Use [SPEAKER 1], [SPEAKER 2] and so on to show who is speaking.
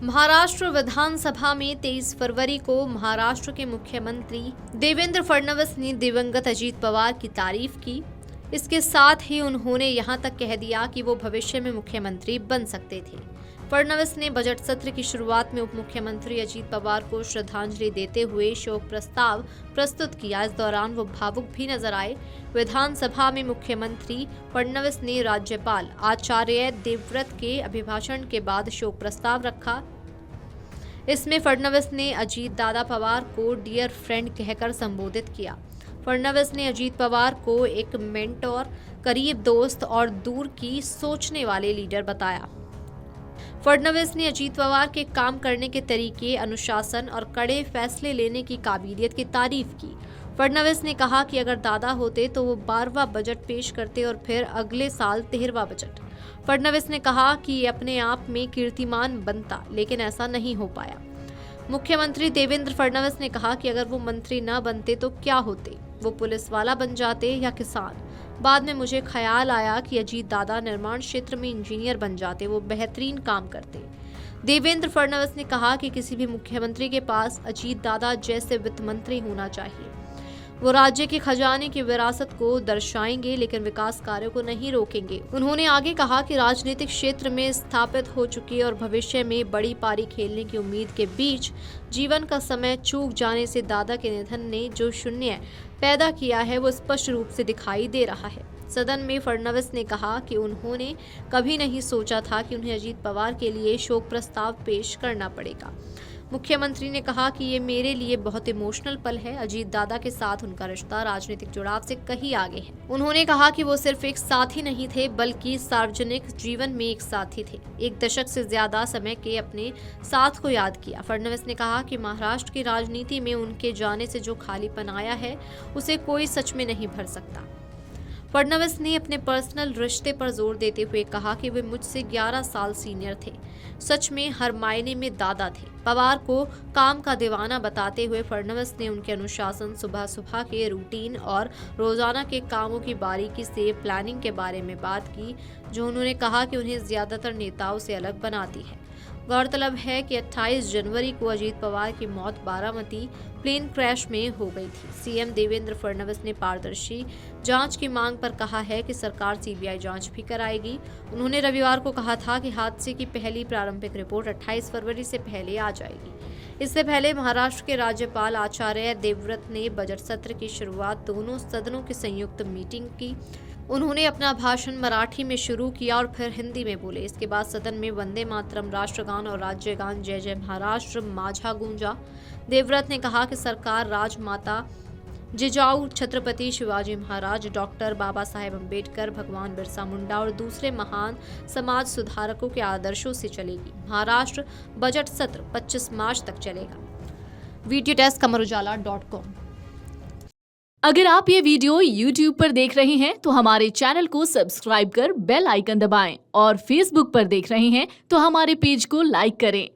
[SPEAKER 1] महाराष्ट्र विधानसभा में 23 फरवरी को महाराष्ट्र के मुख्यमंत्री देवेंद्र फडणवीस ने दिवंगत अजीत पवार की तारीफ की। इसके साथ ही उन्होंने यहां तक कह दिया कि वो भविष्य में मुख्यमंत्री बन सकते थे। फडणवीस ने बजट सत्र की शुरुआत में उप मुख्यमंत्री अजीत पवार को श्रद्धांजलि देते हुए शोक प्रस्ताव प्रस्तुत किया। इस दौरान वो भावुक भी नजर आए। विधानसभा में मुख्यमंत्री फडणवीस ने राज्यपाल आचार्य देवव्रत के अभिभाषण के बाद शोक प्रस्ताव रखा। इसमें फडणवीस ने अजीत दादा पवार को डियर फ्रेंड कहकर संबोधित किया। फडणवीस ने अजीत पवार को एक मेंटोर, करीब दोस्त और दूर की सोचने वाले लीडर बताया। फडणवीस ने अजीत पवार के काम करने के तरीके, अनुशासन और कड़े फैसले लेने की काबिलियत की तारीफ की। फडणवीस ने कहा कि अगर दादा होते तो वो 12वां बजट पेश करते और फिर अगले साल 13वां बजट। फडणवीस ने कहा कि ये अपने आप में कीर्तिमान बनता, लेकिन ऐसा नहीं हो पाया। मुख्यमंत्री देवेंद्र फडणवीस ने कहा कि अगर वो मंत्री न बनते तो क्या होते, वो पुलिस वाला बन जाते या किसान। बाद में मुझे ख्याल आया कि अजीत दादा निर्माण क्षेत्र में इंजीनियर बन जाते, वो बेहतरीन काम करते। देवेंद्र फडणवीस ने कहा कि किसी भी मुख्यमंत्री के पास अजीत दादा जैसे वित्त मंत्री होना चाहिए। वो राज्य के खजाने की विरासत को दर्शाएंगे, लेकिन विकास कार्यों को नहीं रोकेंगे। उन्होंने आगे कहा कि राजनीतिक क्षेत्र में स्थापित हो चुकी और भविष्य में बड़ी पारी खेलने की उम्मीद के बीच जीवन का समय चूक जाने से दादा के निधन ने जो शून्य पैदा किया है वो स्पष्ट रूप से दिखाई दे रहा है। सदन में फडणवीस ने कहा कि उन्होंने कभी नहीं सोचा था कि उन्हें अजीत पवार के लिए शोक प्रस्ताव पेश करना पड़ेगा। मुख्यमंत्री ने कहा कि ये मेरे लिए बहुत इमोशनल पल है। अजीत दादा के साथ उनका रिश्ता राजनीतिक जुड़ाव से कहीं आगे है। उन्होंने कहा कि वो सिर्फ एक साथी नहीं थे, बल्कि सार्वजनिक जीवन में एक साथी थे। एक दशक से ज्यादा समय के अपने साथ को याद किया। फडणवीस ने कहा कि महाराष्ट्र की राजनीति में उनके जाने से जो खालीपन आया है उसे कोई सच में नहीं भर सकता। फडणवीस ने अपने पर्सनल रिश्ते पर जोर देते हुए कहा कि वे मुझसे 11 साल सीनियर थे। सच में हर मायने में दादा थे। पवार को काम का दीवाना बताते हुए फडणवीस ने उनके अनुशासन, सुबह सुबह के रूटीन और रोजाना के कामों की बारीकी से प्लानिंग के बारे में बात की, जो उन्होंने कहा कि उन्हें ज्यादातर नेताओं से अलग बनाती है। गौरतलब है कि 28 जनवरी को अजीत पवार की मौत बारामती प्लेन क्रैश में हो गई थी। सीएम देवेंद्र फडणवीस ने पारदर्शी जांच की मांग पर कहा है कि सरकार सीबीआई जांच भी कराएगी। उन्होंने रविवार को कहा था कि हादसे की पहली प्रारंभिक रिपोर्ट 28 फरवरी से पहले आ जाएगी। इससे पहले महाराष्ट्र के राज्यपाल आचार्य देवव्रत ने बजट सत्र की शुरुआत दोनों सदनों की संयुक्त मीटिंग की। उन्होंने अपना भाषण मराठी में शुरू किया और फिर हिंदी में बोले। इसके बाद सदन में वंदे मातरम, राष्ट्रगान और राज्यगान जय जय महाराष्ट्र माझा गूंजा। देवव्रत ने कहा कि सरकार राजमाता जिजाऊ छत्रपति शिवाजी महाराज, डॉक्टर बाबा साहेब अम्बेडकर, भगवान बिरसा मुंडा और दूसरे महान समाज सुधारकों के आदर्शों से चलेगी। महाराष्ट्र बजट सत्र 25 मार्च तक चलेगा। Video desk amarujala.com।
[SPEAKER 2] अगर आप ये वीडियो YouTube पर देख रहे हैं तो हमारे चैनल को सब्सक्राइब कर बेल आइकन दबाएं और Facebook पर देख रहे हैं तो हमारे पेज को लाइक करें।